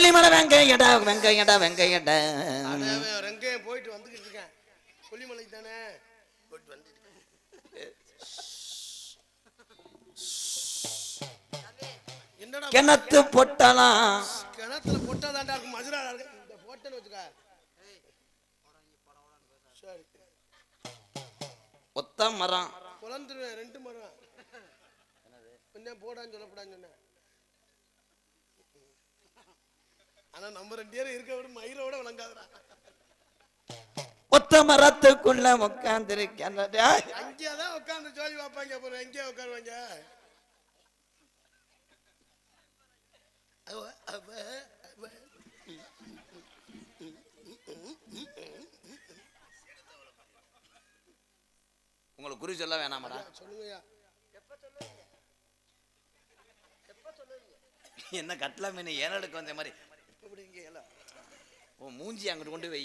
கொல்லிமலை வெங்கையடா வெங்கையடா வெங்கையடா வெங்காயம் போயிட்டு வந்துக்கிட்டு இருக்கேன். கொல்லிமலைக்கு தானே போயிட்டு வந்துட்டு என்னடா கிணத்து பொட்டலாம் கிணத்துல பொட்டாதாண்டா இருக்கும். மதுரா இந்த போட்டேன்னு வச்சுக்க. சரி ஒத்த மரம் குழந்துருவேன். 2 மரம் கொஞ்சம் போடான்னு சொல்லப்படான்னு சொன்னேன். ஆனா நம்ம 2 பேரும் இருக்க விட மயிரோட விளங்காதுடா. ஒத்த மரத்துக்குள்ள உட்கார்ந்திருக்கேன். அங்கேதான் உட்காந்து ஜோலி பார்ப்பாங்க. அப்புறம் எங்கேயே உட்காருவாங்க. உங்களுக்கு குறி சொல்ல வேணாமடா. சொல்லுங்கய்யா. என்ன கட்டல மீன் ஏனடுக்கு வந்த மாதிரி மூஞ்சி அங்கிட்டு கொண்டு வை.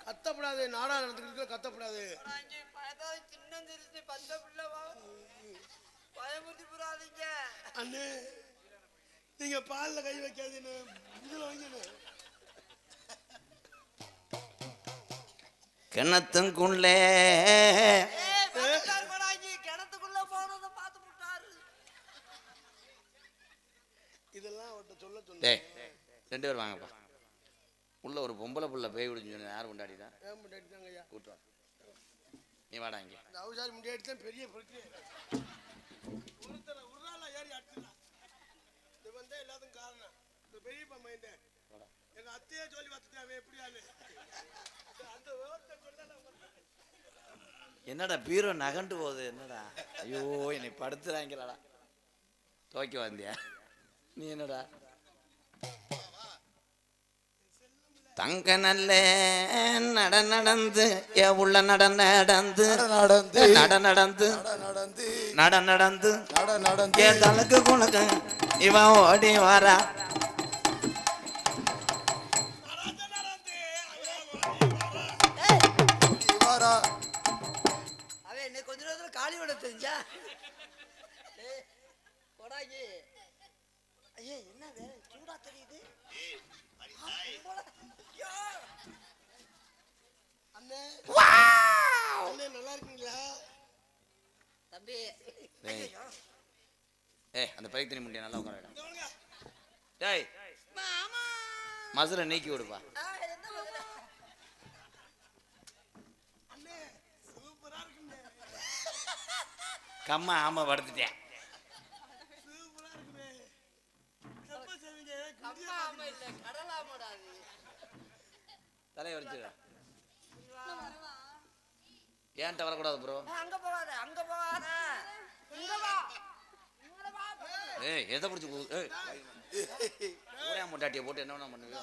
கத்தப்படாது. நாடாளுமன்றத்துக்கு கத்தப்படாது. அண்ணே நீங்க பால்ல கை வைக்காதீன்னு இதுல வைக்கணும். கிணத்துக்குள்ளே கிணத்துக்குள்ள போனதை பார்த்து விட்டாரு. இதெல்லாம் அவர்கிட்ட சொல்ல சொன்னேன். 2 பேர் வாங்கப்பா. உள்ள ஒரு பொம்பளை புள்ள பேய் விடுன்னு சொன்ன யார் கொண்டாடிதான் கூட்டு வா. நீ வாடா இங்க. அவசாரி முன்னாடி தான் பெரிய பிரச்சனை. ஒருத்தர உருளால ஏறி அடிச்சுட்டான். இது வந்தே எல்லாத்துக்கும் காரணம் இந்த பெரியப்பா மைண்ட். எங்க அத்தையே சொல்லி பார்த்துட்டாவே எப்படியான்னு. அந்த ஓட்ட சொல்லல. என்னடா பீரோ நகண்டு போகுது என்னடா? ஐயோ என்னை படுத்துறாங்களாடா. துவைக்க வந்தியா நீ? என்னடா தங்க நல்ல நட நடந்து உள்ள நட நடந்து நட நடந்து நட நடந்து ஏ தலக்கு குணக்கு இவன் ஓடி வரா. அவன் என்ன கொஞ்ச நேரத்துல காலி விட தெரிஞ்சா கொடாங்கி. ஐயே என்ன சூடா தெரியுது. அண்ணே அண்ணே நல்லா இருக்கீங்களா தம்பி? அந்த பைக் தண்ணி முடிய நல்லா உட்கார. டேய் மதுரை நீக்கி விடுப்பா. அண்ணே சூப்பரா இருக்குண்ணே. கம்மா ஆமா படுத்துட்டேன். சூப்பரா இருக்குண்ணே. எப்ப செய்வீங்க? அம்மா அம்மா இல்ல கடலாமடாது. தலையை வச்சுக்க. ஏன்ட்ட வரக்கூடாது ப்ரோ. அங்க போகாத அங்க போகாத. இங்க வா. எதை பிடிச்சி ஊரே முட்டாட்டியை போட்டு என்ன வேணா பண்ணுவீங்க?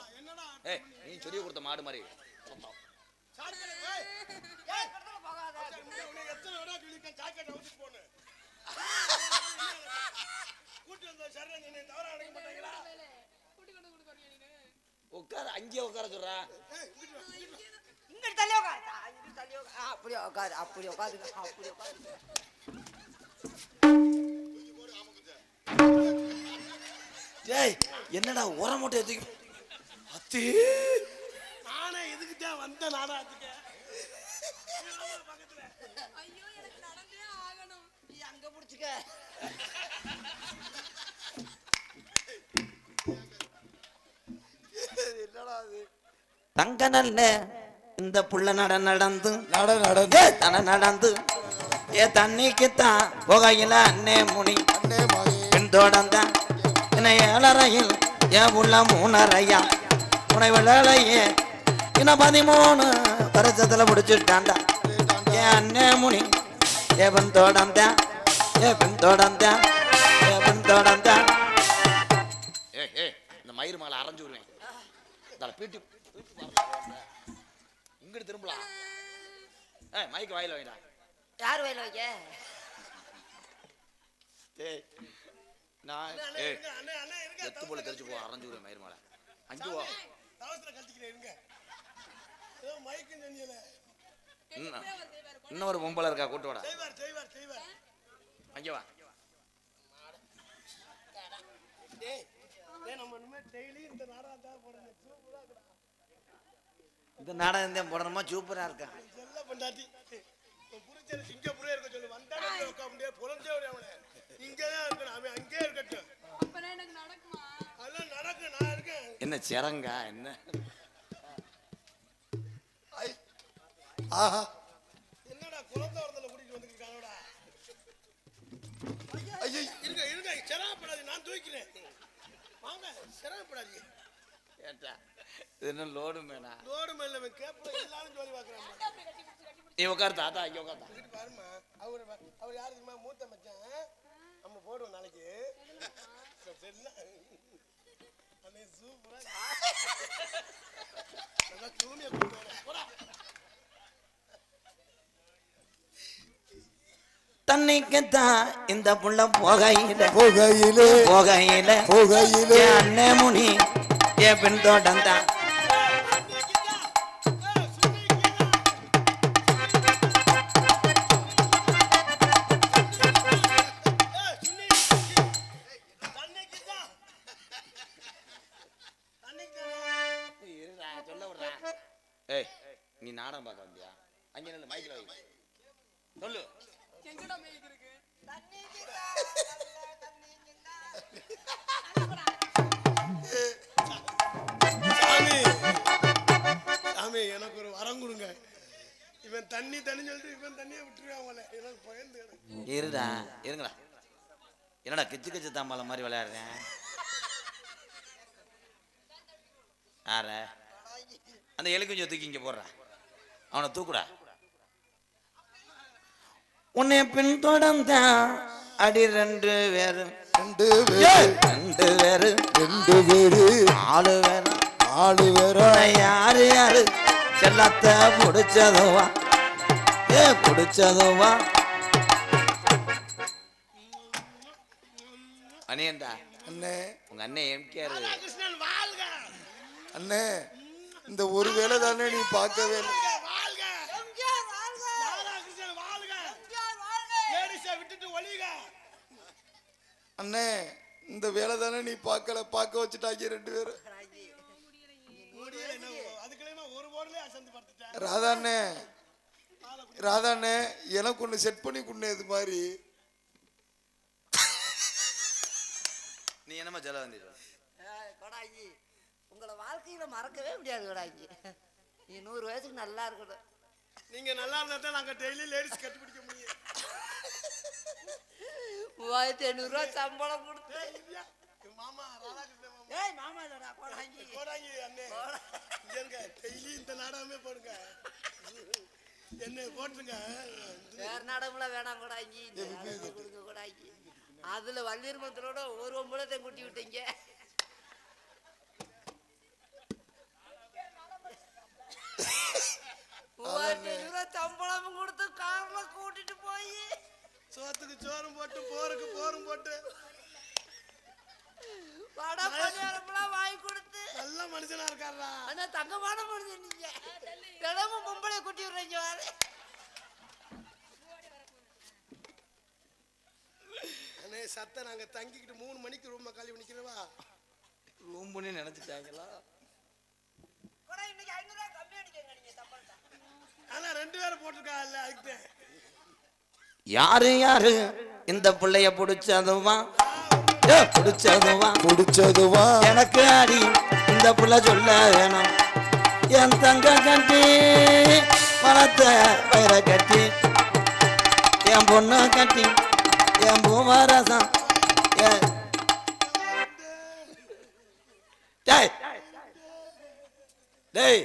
நீ சொல்லி கொடுத்த மாடு மாதிரி. உட்கார அங்கேயே உட்கார சொல்றா. இங்க தள்ளி உட்காரு. இங்க தள்ளி உட்காரு. அப்படியே உட்காரு. அப்படி உட்காரு. அப்படி உட்காரு. டேய் என்னடா உர மூட்டை எடுத்து அத்தி. நானே இதுக்கு தான் வந்த நாடகத்துக்கு. ஐயோ எனக்கு நடந்தே ஆகணும். நீ அங்க புடிச்சுக்க. என்னடா அது? தங்க நல்ல இந்த புள்ள நட நடந்து தன நடந்து ஏ தண்ணிக்குத்தான் புகையில அண்ணே முனி பின்தொடர்ந்தான் என்னை 7:30 ஏன் உள்ள 3:30 உனை விளையே இன்னும் 13 வருஷத்துல முடிச்சுட்டான்டா. ஏன் அண்ணே முனி ஏ பின்தொடர்ந்தான் ஏ பின்தொடர்ந்தான் ஏ பின்தொடர்ந்தான். இந்த மயிறு மேல அரைஞ்சு விடுவேன். பீட்டு இங்கிட்டு திரும்பலாம். மைக்கு வாயில வைடா. யார் வயல வைக்க? நான் எத்து போல தெரிச்சு போ. அரைஞ்சு விடுவேன் மயிறு மேல. அஞ்சு போ. இன்னொரு பொம்பளை இருக்கா கூட்டு வாடா. அங்கே வா. டேய் டேய் நம்ம இனிமே டெய்லி இந்த நாடகம் தான் போடணும். சூப்பரா இருக்குடா. இந்த நாடகம் தான் போடணுமா? சூப்பரா இருக்கான். செல்ல பொண்டாட்டி புரிச்சல சிங்கப்பூரே இருக்க சொல்லு. வந்தானே உட்கார முடியாது. புலஞ்சே வர அவனே. இங்கே தான் இருக்கணும். அவன் அங்கேயே இருக்கட்டும். அப்பனா எனக்கு நடக்குமா? அதெல்லாம் நடக்கும். நான் இருக்கேன். என்ன சிறங்கா என்ன? ஆஹா என்னடா குழந்தை வரதுல கூட்டிட்டு வந்துருக்கானோடா. ஐயோ இருங்க இருங்க சிரமப்படாது. நான் தூக்கிறேன். வாங்க சிரமப்படாதீங்க. ஏட்டா இது என்ன லோடு மேனா? லோடு மேல கேப்ல எல்லாரும் ஜோலி பார்க்குறாங்க. நீ உட்காரு தாத்தா, இங்கே உட்காரு. இங்கிட்டு பாருமா. அவர் யாரு தெரியுமா? மூத்த மச்சான். நம்ம போடுவோம் நாளைக்கு. அண்ணே சூப்பரா நல்லா தூணியை போடா. தண்ணிக்குத்தான் இந்த புள்ள போகையில புகையிலே போகையில புகையிலே என் அண்ணே முனி என் பின் தோட்டம் தான். ஏய் நீ நாடகம் பார்க்க வந்தியா? அங்க நில்லு, மைக்ல வை. சொல்லு. எங்கடா மேய்க்கு இருக்கு? சாமி சாமி எனக்கு ஒரு வரம் கொடுங்க. இவன் தண்ணி தண்ணி சொல்லிட்டு இவன் தண்ணியை விட்டுருவாங்களே. எனக்கு பயந்து இருடா இருங்கடா. என்னடா கிச்சு கிச்சு தாம்பாலம் மாதிரி விளையாடுறேன்? யார அந்த எலுக்குஞ்சு தூக்கி இங்க போடுறா. அவனை தூக்குடா. உன்னை பின் தொடர்ந்த அடி ரெண்டு பேரு ரெண்டு பேரு ஆளு வேற ஆளு வேற யாரு யாரு செல்லத்த புடிச்சதுவா புடிச்சதுவா அண்ணேண்டா. அண்ணே உங்க அண்ணன் எம்கேஆர். கிருஷ்ணன் வாழ்க அண்ணே இந்த ஒரு வேளை தானே நீ பார்க்கவே இல்லை. வாழ்க எம்ஜிஆர் வாழ்க! ராதாகிருஷ்ணன் வாழ்க. எம்ஜிஆர் வாழ்க! லேடிஸை விட்டுட்டு ஒளிக. அண்ணே இந்த வேலை தானே நீ பார்க்க வச்சுட்டாங்க ரெண்டு பேரும். அதுக்குள்ளே ஒரு போர்லயே அசந்து பார்த்துட்டேன். ராதாண்ணே எனக்கு ஒண்ணு செட் பண்ணி கொடுங்க. இது மாதிரி நீ என்னமா ஜல வந்தீங்க? கொடாங்கி உங்களை வாழ்க்கையில மறக்கவே முடியாது கொடாங்கி. நீ 100 வயசுக்கு நல்லா இருக்கணும். நீங்க நல்லா இருந்தா தான் நாங்க டெய்லி லேடிஸ் கட்டுப்பிடிக்க முடியும். 3500 ரூபாய் சம்பளம் கொடுத்து. மாமா ராதாகிருஷ்ணன் மாமா. ஏய் மாமா இல்லடா கொடாங்கி. போடாங்க அண்ணே. இங்க டெய்லி இந்த நாடகமே போடுங்க. என்ன போட்டுங்க. வேற நாடகம்லாம் வேணாம் கொடாங்கி. இந்த நாடகம் கொடுங்க கொடாங்கி. அதுல வள்ளிருமத்தோட ஒரு ஒம்பளத்தை கூட்டி விட்டீங்க. சம்பளம் கொடுத்து கார்ல கூட்டிட்டு போய் சோத்துக்கு சோறும் போட்டு போருக்கு போரும் போட்டு வடை பணியாரம்லாம் வாங்கி கொடுத்து நல்ல மனுஷனா இருக்காரா. ஆனா தங்கமான மனுஷன் நீங்க. தினமும் பொம்பளை கூட்டி விடுறீங்க. அண்ணே சத்த நாங்க தங்கிக்கிட்டு 3 மணிக்கு ரூம் காலி பண்ணிக்கிறவா. ரூம் பண்ணி நினைச்சிட்டாங்களா? இன்னைக்கு 500 ரூபாய் கம்மி அடிக்கங்க நீங்க சம்பளத்தை. ஆனா 2 பேரும் போட்டிருக்காங்கல்ல அதுக்கு. யாரு யாரு இந்த பிள்ளைய பிடிச்சதுவா பிடிச்சதுவா எனக்கு அடி இந்த புள்ள சொல்ல வேணும். என் தங்க கட்டி வளர்த்த பயிர கட்டி என் பொண்ணு கட்டி என் பூமரசம். டேய்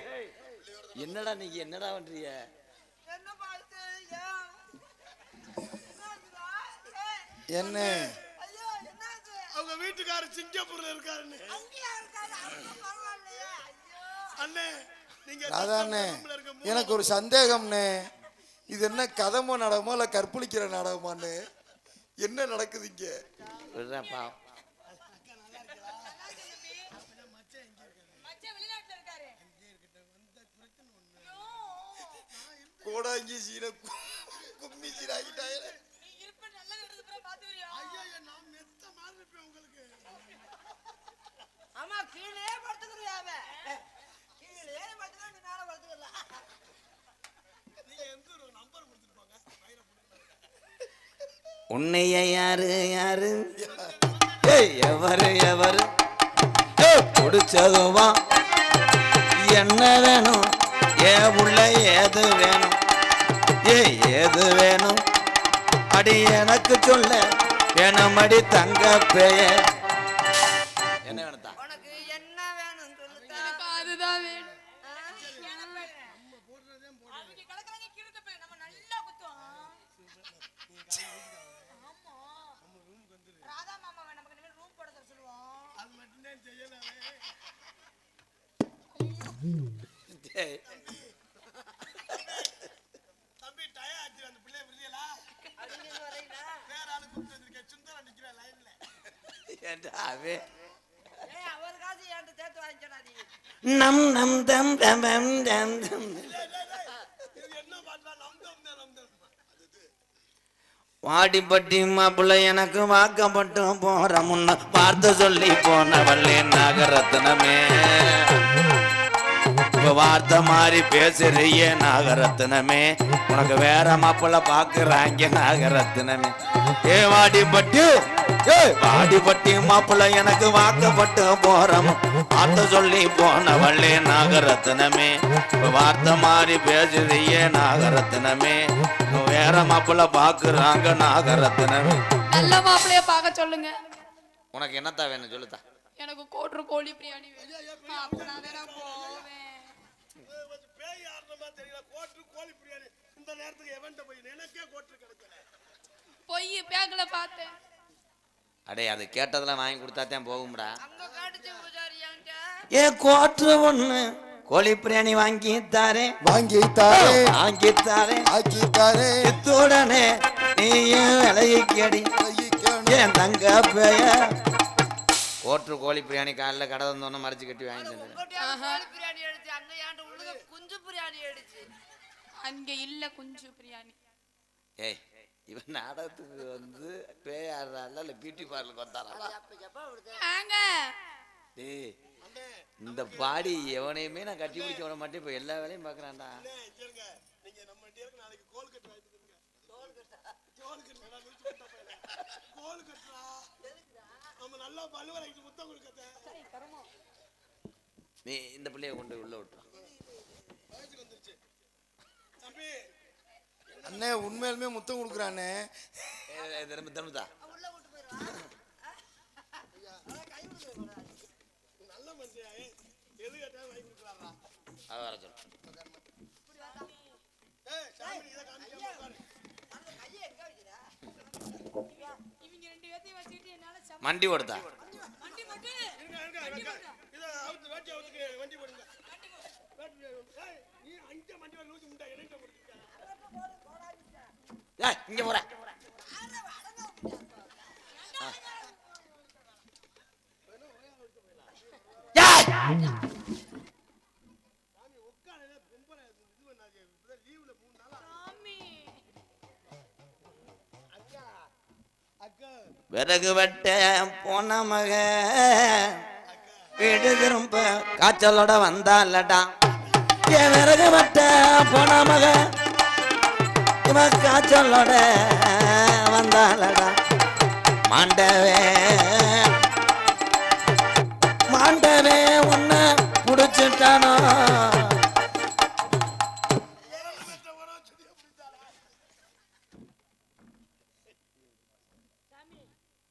என்னடா நீங்க என்னடா பண்றீங்க? என்ன பார்த்து என்ன ஐயோ என்னாச்சு? அவங்க வீட்டுக்காரர் சிங்கப்பூர்ல இருக்காருன்னு. அங்கேயா இருக்காரு? அங்க பரவாயில்லையா? ஐயோ அண்ணே நீங்க ராதாண்ணே ரூம்ல இருக்க எனக்கு ஒரு சந்தேகம்ண்ணே. இது என்ன கதமோ நாடகமோ இல்ல கற்பழிக்கிற நாடகமான்னு என்ன நடக்குது இங்க? விடுறாப்பா. கோடாங்கி சீன கும்மி சீனாகிட்டாங்க. ஐயோ நான் மெத்த மாதிரி இருப்பேன் உங்களுக்கு. உன்னைய யாரு யாரு எவரு எவரு பிடிச்சதுவா என்ன வேணும் உள்ள ஏது வேணும் ஏது வேணும் அடி எனக்கு சொல்ல வேணும் அடி தங்க பேய என்ன வேணும்தா உனக்கு என்ன வேணும் சொல்லுதா? அதுதான் வேணும். அது மட்டும்தான் செய்யலாம். தம்பி டயா ஆச்சு அந்த பிள்ளைய விடுதலா அப்படின்னு வரீங்களா? வேற ஆளு கூப்பிட்டு வந்திருக்கேன். சுந்தரம் நிக்கிறேன் லைன்ல. ஏய், அவர் காசு என்கிட்ட சேர்த்து வாங்கிக்கடா நீ. நம் நம் தம் தம் தம் தம் தம் இது என்ன பாட்டா? நம் வாடிப்பட்டி மாப்பிள்ளை எனக்கு வாக்கப்பட்டு போற முன்ன பார்த்து சொல்லி போனவள்ளே நாகரத்னமே இப்ப வார்த்தை மாறி பேசுறிய நாகரத்னமே உனக்கு வேற மாப்பிள்ளை பாக்குறாங்க நாகரத்னமே வாடிப்பட்டி மாப்பிள்ளை எனக்கு வாக்கப்பட்டு போறோம் பார்த்து சொல்லி போனவள்ளே நாகரத்னமே இப்ப வார்த்தை மாறி பேசுறிய நாகரத்னமே வேற மாப்பிள்ளை பாக்குறாங்க நாகரத்னமே நல்ல மாப்பிள்ளைய பார்க்க சொல்லுங்க. உனக்கு என்னத்தா வேணும் சொல்லுதா எனக்கு கோட்ரு கோழி பிரியாணி வேணும். அப்ப நான் வேணா போவேன். பேய் ஆடுறமா தெரியல. கோட்டு கோழி பிரியாணி இந்த நேரத்துக்கு எவன்ட்ட போய் எனக்கே கோட்டு கிடைக்கல. போய் பேங்க்ல பார்த்தேன். அடே அது கேட்டதெல்லாம் வாங்கி கொடுத்தாத்தான் போகும்டா அங்க காட்டுச்சு பூஜாரி என்கிட்ட. கோட்டு ஒண்ணு கோழி பிரியாணி வாங்கி தாரேன் ஆக்கி தாரே இத்துடனே நீ விலையை கேடி என் தங்க பேய கோட்டு கோழி பிரியாணி காலைல கடை வந்தோன்னு மறைச்சு கட்டி வாங்கி தந்தேன். உங்ககிட்ட கோழி பிரியாணி அடிச்சு அங்க ஏன்ட்ட உள்ளுக குஞ்சு பிரியாணி அடிச்சு. அங்க இல்ல குஞ்சு பிரியாணி. ஏய் இவன் நாடகத்துக்கு வந்து பேய் ஆடுறாள் இல்ல பியூட்டி பார்லருக்கு வந்தாரா அப்ப விடுது. வாங்க. டேய் இந்த பாடி எவனையுமே நான் கட்டி பிடிக்க விட மாட்டேன் இப்ப எல்லா வேலையும் பாக்குறான்டா இருங்க நீங்க நம்ம டீருக்கு நாளைக்கு கோல் கட்டு வாங்கிட்டு வந்துருங்க. கோல் கட்டுடா நிறுத்தி போட்டா பையல. கோல் கட்டுடா. நம்ம நல்லா பல்வரைக்கு முத்தம் கொடுக்கதே. நீ இந்த பிள்ளைய கொண்டு உள்ள விட்டுரு. வயசுக்கு வந்துருச்சு. தம்பி அண்ணே உண்மையிலுமே முத்தம் கொடுக்குறானே. திரும்பதா உள்ள விட்டு போயிடுவா. கை விடுது. நல்ல மனுஷன். எது கேட்டாலும் வாங்கி கொடுக்குறாரா? அவ வர சொல்லு. ஏய் சாமி இத காமிக்காம உட்காரு. அந்த கையை எங்க வைக்கிறா? இவங்க ரெண்டு பேத்தையும் வச்சுக்கிட்டு என்னால மண்டி ஓடுதா வண்டி மட்டு இருங்க. இத அவுத்து வேட்டி அவுத்துக்கு வண்டி போடுங்க. வேட்டி ஏய் நீ அங்க வண்டி வர லூசு முண்டா என்கிட்ட போடுங்க. ஏய் இங்க போற சாமி உட்காரல பொம்பளை இது பண்ணாதே. இப்பதான் லீவ்ல 3 நாளா. சாமி. அக்கா அக்கா விறகு வெட்ட போன மக வீடு திரும்ப காய்ச்சலோட வந்தாலடா என் விறகு வெட்ட போன மக இவன் காய்ச்சலோட வந்தாலடா மாண்டவே உன்னை புடிச்சிட்டானோ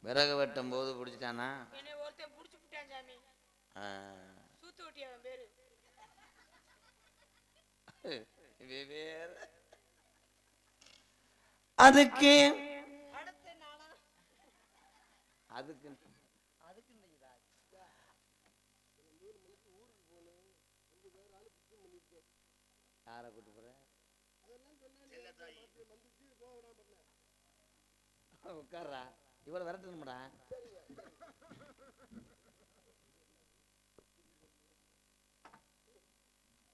விறகு வெட்டும் போது பிடிச்சிட்டானா என்னை ஒருத்தன் புடிச்சு விட்டான் சாமி. சூத்து ஒட்டி அவன் பேரு. அதுக்கு அதுக்கு யாரை கூட்டு போற உட்கார்றா இவ்வளவு விரட்டணும்டா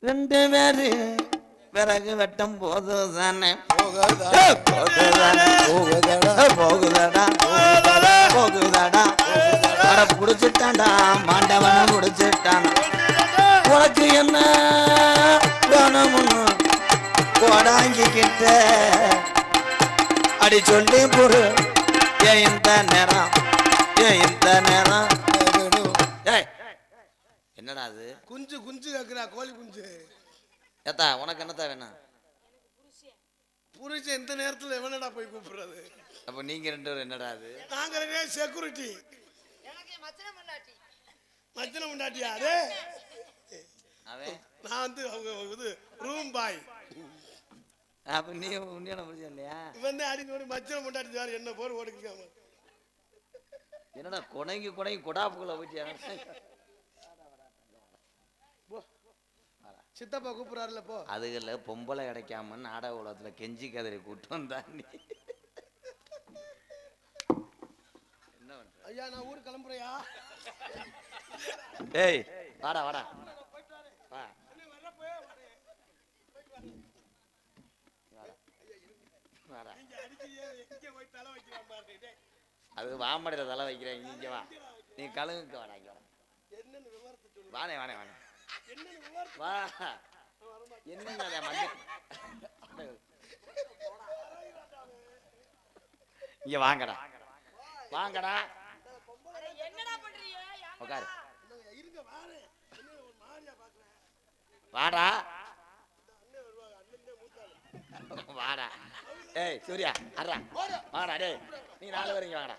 ரெண்டு பேரு விறகு வெட்டும் போது தானே போகுதாடா புடிச்சிட்டான்டா மாண்டவன புடிச்சிட்டானா உனக்கு என்ன வேணும்னு கோடாங்கிக்கிட்ட அடி சொல்லி பொறு ஏன் இந்த நேரம் ஏன் இந்த நேரம் வேணும். ஏய் என்னடா அது குஞ்சு குஞ்சு கேக்குறா கோழி குஞ்சு. ஏத்தா உனக்கு என்னத்தா வேணும்? புரிச்ச இந்த நேரத்துல எவனடா போய் கூப்பிடுறது? அப்ப நீங்க 2 பேரும் என்னடா அது? நாங்க செக்யூரிட்டி. எனக்கு மச்சன முன்னாடி மச்சன முண்டாட்டியா? அதே அவன் நான் வந்து அவங்க இது ரூம் பாய். அப்ப நீ உண்மையான புரிஞ்ச இல்லையா? இவன் அடிக்க ஓடி மச்சன முண்டாட்டி யாரு என்ன போர் ஓடிக்காம என்னடா கொடைங்கி கொடாப்புக்குள்ள போயிட்டியா? சித்தப்பா கூப்பிடுறாருல போ. அதுல பொம்பளை கிடைக்காம நாடக உலகத்துல கெஞ்சி கதறி கூட்டு வந்தா நீ என்ன பண்ற? ஐயா நான் ஊருக்கு கிளம்புறையா? ஏய் வாடா வாடா வா. வாடா. அது வாமடையில தலை வைக்கிறேன். இங்க வா, நீ கழுகுக்கு வாடா. இங்க வாடா. வானே வானே வானே வா. என்னங்க இங்க வாங்கடா வாங்கடா. என்னடா பண்றீங்க? உட்காரு. வாடா வாடா. ஏய் சூர்யா அறா வாடா. டேய் நீ 4 பேர் இங்க வாங்கடா.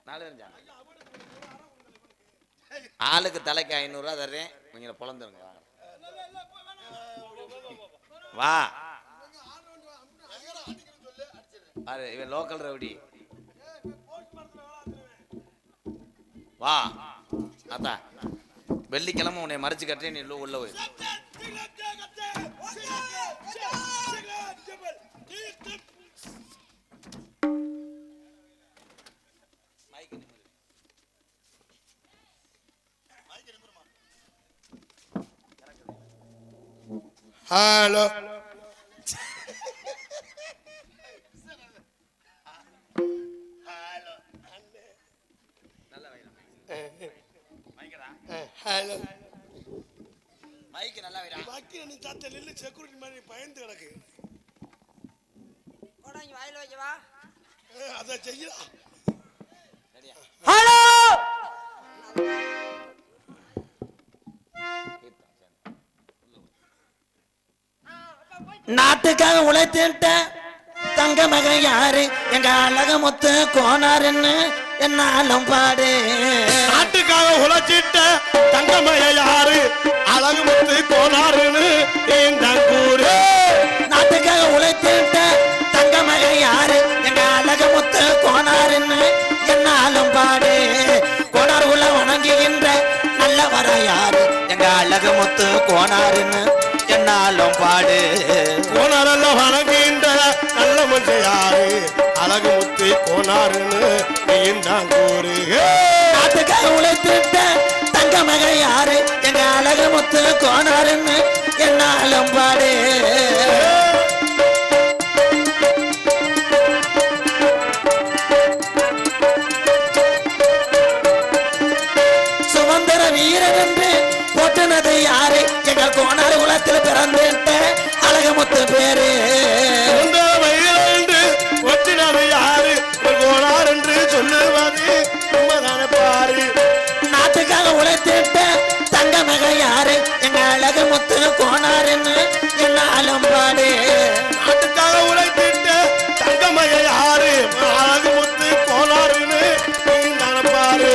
4 பேர் ஜாங்க. ஆளுக்கு தலைக்கு 500 ரூபா தர்றேன். நீங்க பொழந்துருங்க. வா பாரு, இவன் லோக்கல் ரவுடி. வா அத்தா, வெள்ளிக்கிழமை உன்னை மறைச்சு கட்டுறேன். நீ உள்ள போய் ஹலோ ஹலோ மைக்கு நல்லா வைடா. பாக்கி நீ தாத்த நில்லு. செக்யூரிட்டி மாதிரி பயந்து கிடக்கு. போடாங்க வாயில வைக்கவா? அதை செய்யலாம். ஹலோ நாட்டுக்காக உழைத்துட்ட தங்க மகன் யாரு? எங்க அழக முத்து கோனாருன்னு என்னாலும் பாடு. நாட்டுக்காக உழைச்சிட்ட தங்கமய யாரு? அழகு முத்து கோனாருன்னு கூறு. நாட்டுக்காக உழைத்துட்ட தங்க மகன் யாரு? எங்க அழக முத்து கோனாருன்னு என்னாலும் பாடு. கோனார் உள்ள வணங்குகின்ற நல்ல வர யாரு? எங்க அழகு முத்து கோனாருன்னு என்னாலும் பாடு. கோனாரெல்லாம் வணங்குகின்ற நல்ல மனுஷன் யாரு? அழகு முத்து கோனாருன்னு கூறு. நாட்டுக்காக உழைத்துட்ட தங்க மகன் யாரு? எங்க அழகு முத்து கோனாருன்னு என்னாலும் பாடு. சுமந்திர வீரன் என்று போட்டுனது யாரு? எங்க கோனார் குலத்தில் பிறந்துட்ட அழகு முத்து பேரு. யாரு கோனார் என்று சொல்லுவது உண்மைதான பாரு. நாட்டுக்காக உழைத்திட்ட தங்க மகன் யாரு? எங்க அழகு முத்து கோனாருன்னு என்னாலும் பாடு. நாட்டுக்காக உழைத்திட்ட தங்கமய யாரு? அழகு முத்து கோனாருன்னு பாரு.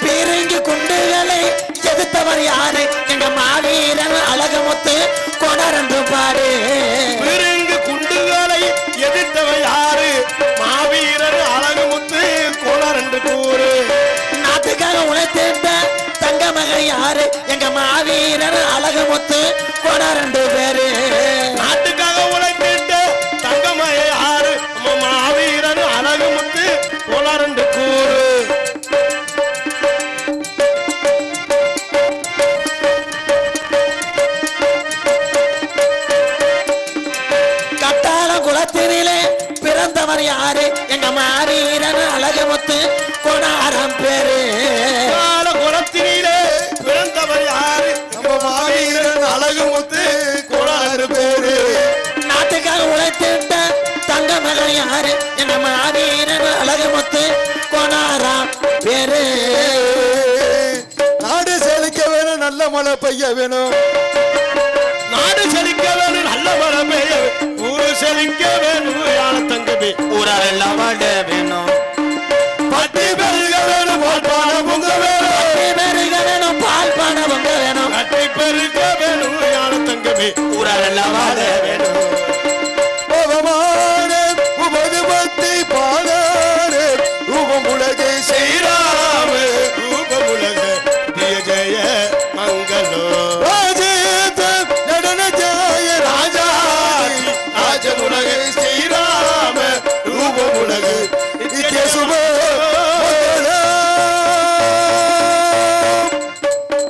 பீரங்கி குண்டுகளை எதிர்த்தவர் யாரு? எங்க மாவீரன் அழகு முத்து கோனார் பாடு. பீரங்கி குண்டுகளை எதிர்த்தவர் யாரு? மாவீரன் அழகு முத்து கோனார் என்று கூறு. நாட்டுக்காக உழைத்திட்ட தங்க மகன் யாரு? எங்க மாவீரன் அழகு முத்து கோனார் பேரு. நாட்டுக்காக உழைத்திட்ட தங்கமய யாரு? மாவீரன் அழகு முத்து கோனார் என்று கூறு. கட்டாள குலத்தினிலே பிறந்தவர் யாரு? எங்க மாவீரன் அழகு முத்து கோனாரம் பேரு. குலத்தினிலே பிறந்தவர் யாரு? நம்ம மாவீரன் மகன் யாரு எங்க மாவீரன் அழகுமுத்து கோனாராம் பேரு. நாடு செழிக்க வேணும், நல்ல மழை பெய்ய வேணும். நாடு செழிக்க வேணும், நல்ல மழை பெய்ய வேணும். ஊரு செழிக்க வேணும், யானை தங்கமே ஊரெல்லாம் வாழ வேணும். பட்டி பெருக வேணும், பால் பானை பொங்க வேணும். பெருக வேணும், பால் பானை பொங்க வேணும். கட்டி பெருக வேணும், யானை தங்கமே ஊரெல்லாம் வாழ வேணும். பவமான உமது பக்தி பாடானே ரூபம் உலகை ஸ்ரீராம ரூபம் உலக ஜெய ஜெய மங்களம். ராஜேத நடன ஜாய ராஜா ராஜன் உலக ஸ்ரீராம ரூபம் உலக நித்ய சுப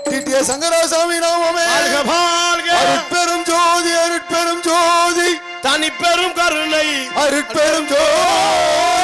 திட்டிய சங்கராசாமி நாமமே வாழ்க வாழ்க. அருட்பெரும் ஜோதி அருட்பெரும் ஜோதி தனி பெரும் கருணை அருட்பெரும் ஜோதி